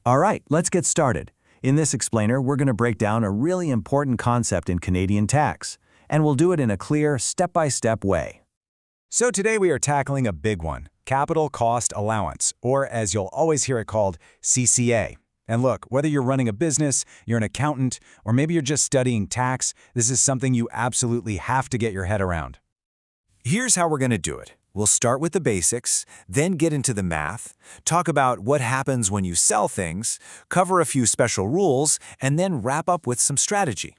All right, let's get started. In this explainer, we're going to break down a really important concept in Canadian tax, and we'll do it in a clear, step-by-step way. So today we are tackling a big one, Capital Cost Allowance, or as you'll always hear it called, CCA. And look, whether you're running a business, you're an accountant, or maybe you're just studying tax, this is something you absolutely have to get your head around. Here's how we're going to do it. We'll start with the basics, then get into the math, talk about what happens when you sell things, cover a few special rules, and then wrap up with some strategy.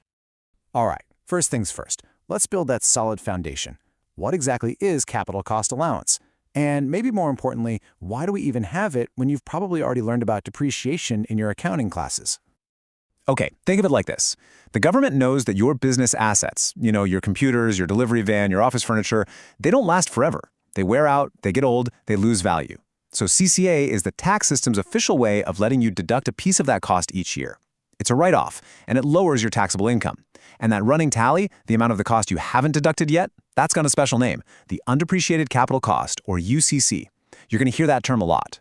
All right, first things first, let's build that solid foundation. What exactly is capital cost allowance? And maybe more importantly, why do we even have it when you've probably already learned about depreciation in your accounting classes? Okay, think of it like this. The government knows that your business assets, your computers, your delivery van, your office furniture, they don't last forever. They wear out, they get old, they lose value. So CCA is the tax system's official way of letting you deduct a piece of that cost each year. It's a write-off, and it lowers your taxable income. And that running tally, the amount of the cost you haven't deducted yet, that's got a special name, the undepreciated capital cost, or UCC. You're going to hear that term a lot.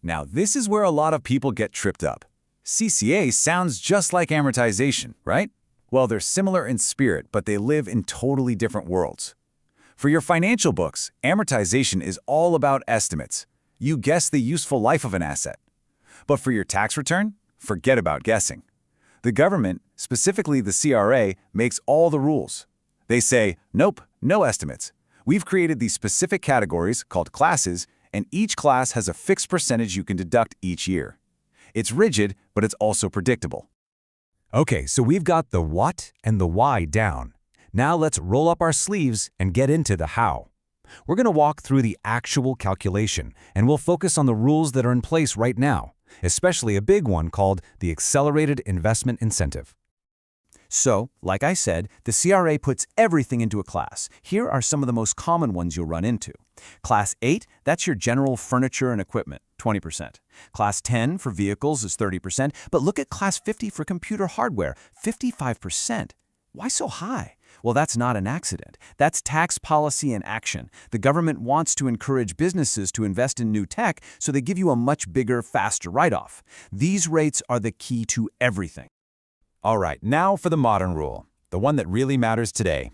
Now, this is where a lot of people get tripped up. CCA sounds just like amortization, right? Well, they're similar in spirit, but they live in totally different worlds. For your financial books, amortization is all about estimates. You guess the useful life of an asset. But for your tax return, forget about guessing. The government, specifically the CRA, makes all the rules. They say, nope, no estimates. We've created these specific categories called classes, and each class has a fixed percentage you can deduct each year. It's rigid, but it's also predictable. Okay, so we've got the what and the why down. Now let's roll up our sleeves and get into the how. We're going to walk through the actual calculation, and we'll focus on the rules that are in place right now, especially a big one called the Accelerated Investment Incentive. So, like I said, the CRA puts everything into a class. Here are some of the most common ones you'll run into. Class 8, that's your general furniture and equipment, 20%. Class 10 for vehicles is 30%, but look at Class 50 for computer hardware, 55%. Why so high? Well, that's not an accident. That's tax policy in action. The government wants to encourage businesses to invest in new tech, so they give you a much bigger, faster write-off. These rates are the key to everything. All right, now for the modern rule, the one that really matters today.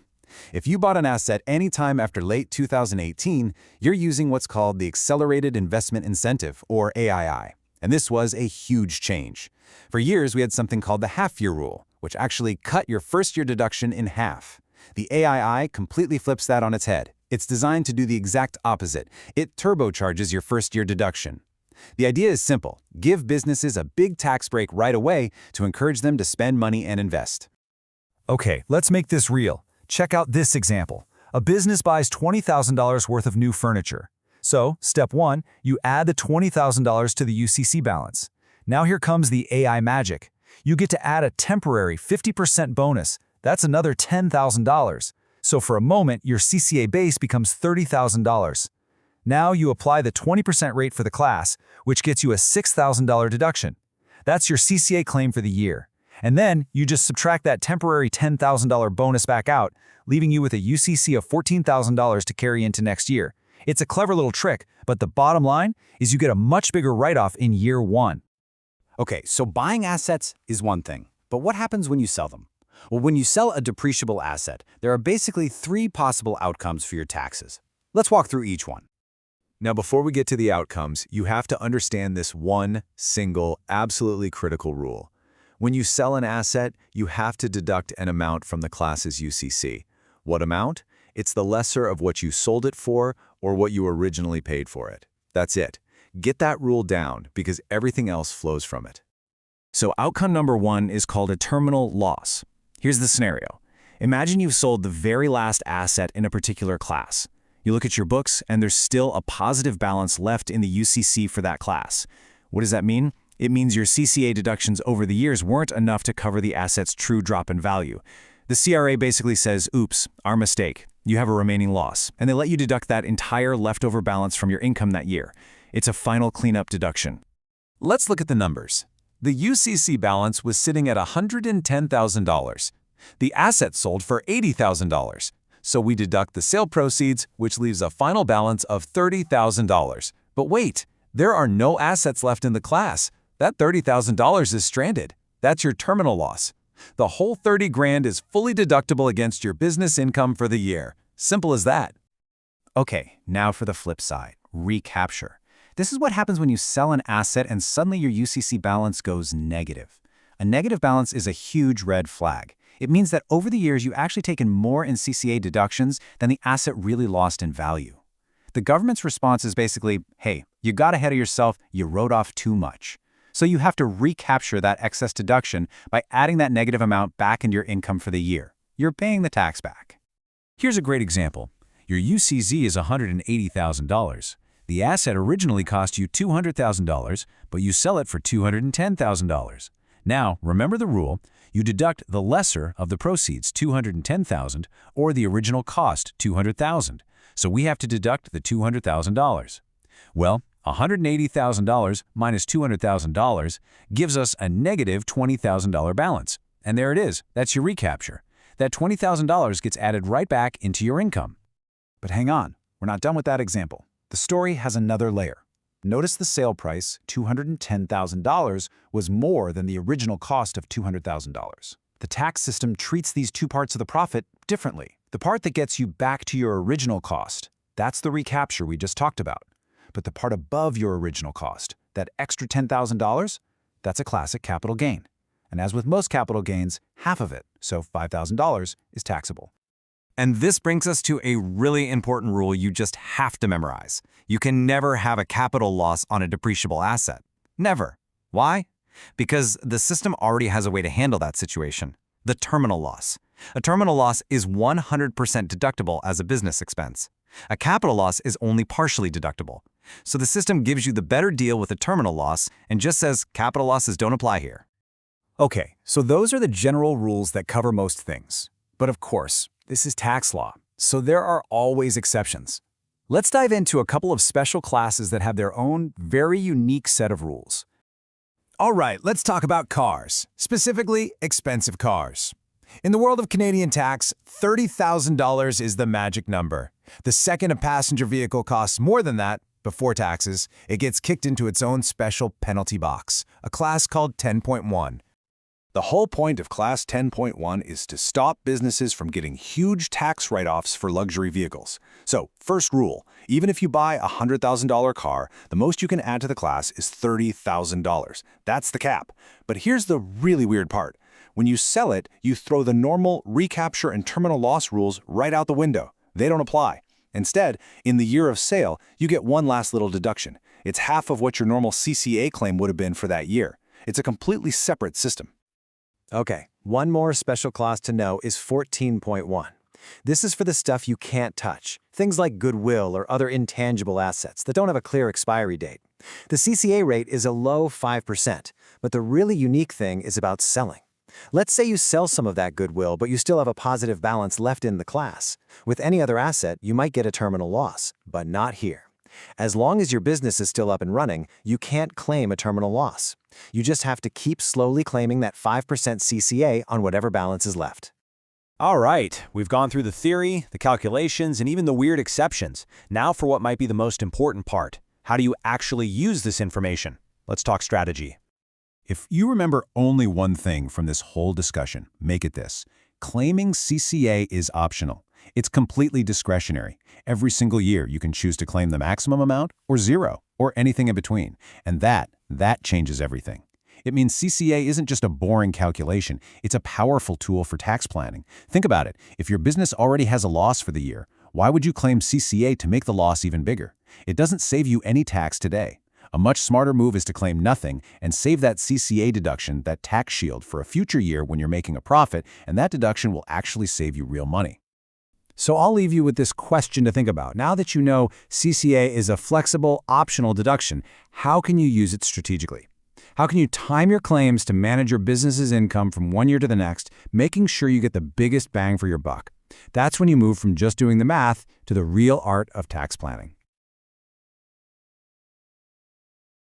If you bought an asset anytime after late 2018, you're using what's called the Accelerated Investment Incentive, or AII. And this was a huge change. For years, we had something called the half-year rule, which actually cut your first-year deduction in half. The AII completely flips that on its head. It's designed to do the exact opposite. It turbocharges your first-year deduction. The idea is simple. Give businesses a big tax break right away to encourage them to spend money and invest. Okay, let's make this real. Check out this example. A business buys $20,000 worth of new furniture. So, step 1, you add the $20,000 to the UCC balance. Now here comes the AI magic. You get to add a temporary 50% bonus. That's another $10,000. So for a moment, your CCA base becomes $30,000. Now you apply the 20% rate for the class, which gets you a $6,000 deduction. That's your CCA claim for the year. And then you just subtract that temporary $10,000 bonus back out, leaving you with a UCC of $14,000 to carry into next year. It's a clever little trick, but the bottom line is you get a much bigger write-off in year 1. Okay, so buying assets is one thing, but what happens when you sell them? Well, when you sell a depreciable asset, there are basically 3 possible outcomes for your taxes. Let's walk through each one. Now, before we get to the outcomes, you have to understand this one single, absolutely critical rule. When you sell an asset, you have to deduct an amount from the class's UCC. What amount? It's the lesser of what you sold it for or what you originally paid for it. That's it. Get that rule down because everything else flows from it. So outcome number 1 is called a terminal loss. Here's the scenario. Imagine you've sold the very last asset in a particular class. You look at your books and there's still a positive balance left in the UCC for that class. What does that mean? It means your CCA deductions over the years weren't enough to cover the asset's true drop in value. The CRA basically says, oops, our mistake. You have a remaining loss, and they let you deduct that entire leftover balance from your income that year. It's a final cleanup deduction. Let's look at the numbers. The UCC balance was sitting at $110,000. The asset sold for $80,000. So we deduct the sale proceeds, which leaves a final balance of $30,000. But wait, there are no assets left in the class. that $30,000 is stranded. That's your terminal loss. The whole 30 grand is fully deductible against your business income for the year. Simple as that. Okay, now for the flip side, recapture. This is what happens when you sell an asset and suddenly your UCC balance goes negative. A negative balance is a huge red flag. It means that over the years, you've actually taken more in CCA deductions than the asset really lost in value. The government's response is basically, hey, you got ahead of yourself, you wrote off too much. So you have to recapture that excess deduction by adding that negative amount back into your income for the year. You're paying the tax back. Here's a great example. Your UCZ is $180,000. The asset originally cost you $200,000, but you sell it for $210,000. Now, remember the rule. You deduct the lesser of the proceeds, $210,000, or the original cost, $200,000. So we have to deduct the $200,000. Well, $180,000 minus $200,000 gives us a negative $20,000 balance. And there it is. That's your recapture. That $20,000 gets added right back into your income. But hang on, we're not done with that example. The story has another layer. Notice the sale price, $210,000, was more than the original cost of $200,000. The tax system treats these two parts of the profit differently. The part that gets you back to your original cost, that's the recapture we just talked about. But the part above your original cost, that extra $10,000, that's a classic capital gain. And as with most capital gains, half of it, so $5,000, is taxable. And this brings us to a really important rule you just have to memorize. You can never have a capital loss on a depreciable asset. Never. Why? Because the system already has a way to handle that situation. The terminal loss. A terminal loss is 100% deductible as a business expense. A capital loss is only partially deductible. So the system gives you the better deal with a terminal loss and just says capital losses don't apply here. Okay, so those are the general rules that cover most things. But of course, this is tax law, so there are always exceptions. Let's dive into a couple of special classes that have their own very unique set of rules. All right, let's talk about cars, specifically expensive cars. In the world of Canadian tax, $30,000 is the magic number. The second a passenger vehicle costs more than that, before taxes, it gets kicked into its own special penalty box, a class called 10.1. The whole point of Class 10.1 is to stop businesses from getting huge tax write-offs for luxury vehicles. So, first rule, even if you buy a $100,000 car, the most you can add to the class is $30,000. That's the cap. But here's the really weird part. When you sell it, you throw the normal recapture and terminal loss rules right out the window. They don't apply. Instead, in the year of sale, you get one last little deduction. It's half of what your normal CCA claim would have been for that year. It's a completely separate system. Okay, one more special clause to know is 14.1. This is for the stuff you can't touch, things like goodwill or other intangible assets that don't have a clear expiry date. The CCA rate is a low 5%, but the really unique thing is about selling. Let's say you sell some of that goodwill, but you still have a positive balance left in the class. With any other asset, you might get a terminal loss, but not here. As long as your business is still up and running, you can't claim a terminal loss. You just have to keep slowly claiming that 5% CCA on whatever balance is left. All right, we've gone through the theory, the calculations, and even the weird exceptions. Now for what might be the most important part. How do you actually use this information? Let's talk strategy. If you remember only one thing from this whole discussion, make it this. Claiming CCA is optional. It's completely discretionary. Every single year, you can choose to claim the maximum amount or zero or anything in between. And that changes everything. It means CCA isn't just a boring calculation. It's a powerful tool for tax planning. Think about it. If your business already has a loss for the year, why would you claim CCA to make the loss even bigger? It doesn't save you any tax today. A much smarter move is to claim nothing and save that CCA deduction, that tax shield, for a future year when you're making a profit, and that deduction will actually save you real money. So I'll leave you with this question to think about. Now that you know CCA is a flexible, optional deduction, how can you use it strategically? How can you time your claims to manage your business's income from one year to the next, making sure you get the biggest bang for your buck? That's when you move from just doing the math to the real art of tax planning.